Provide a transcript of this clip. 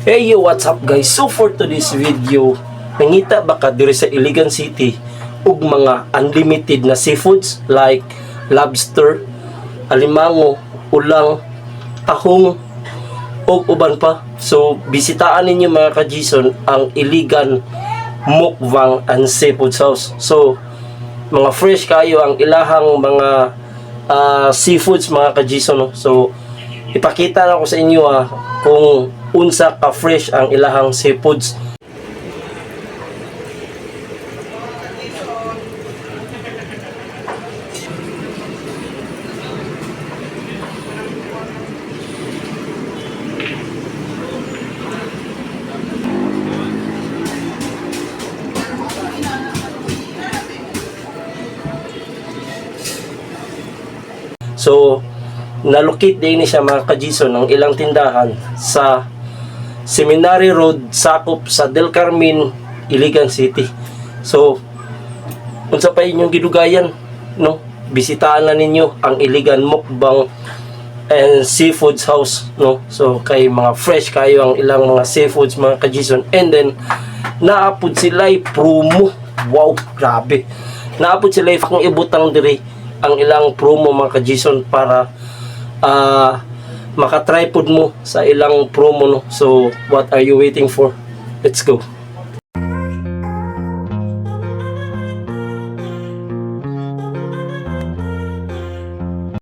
Hey yo, what's up guys? So for today's video, nangita ba ka diri sa Iligan City ug mga unlimited na seafoods like lobster, alimango, ulang, tahong ug uban pa. So bisitaan ninyo mga ka-Gison ang Iligan Mukbang and Seafood House. So mga fresh kayo ang ilahang mga seafoods mga ka-Gison, no? So ipakita na ko sa inyo kung unsa ka fresh ang ilahang seafoods. So nalukit din siya mga ka-Gison ng ilang tindahan sa Seminary Road, sakop sa Del Carmen, Iligan City. So unsa pa inyong gidugayan, no? Bisitahan na ninyo ang Iligan Mukbang and Seafoods House, no? So kay mga fresh kayo ang ilang mga seafoods mga ka-Gison. And then naapod sila promo. Wow, grabe. Naapod sila kung ibutang diri ang ilang promo mga ka-Gison para makatripod mo sa ilang promo, no? So what are you waiting for? Let's go.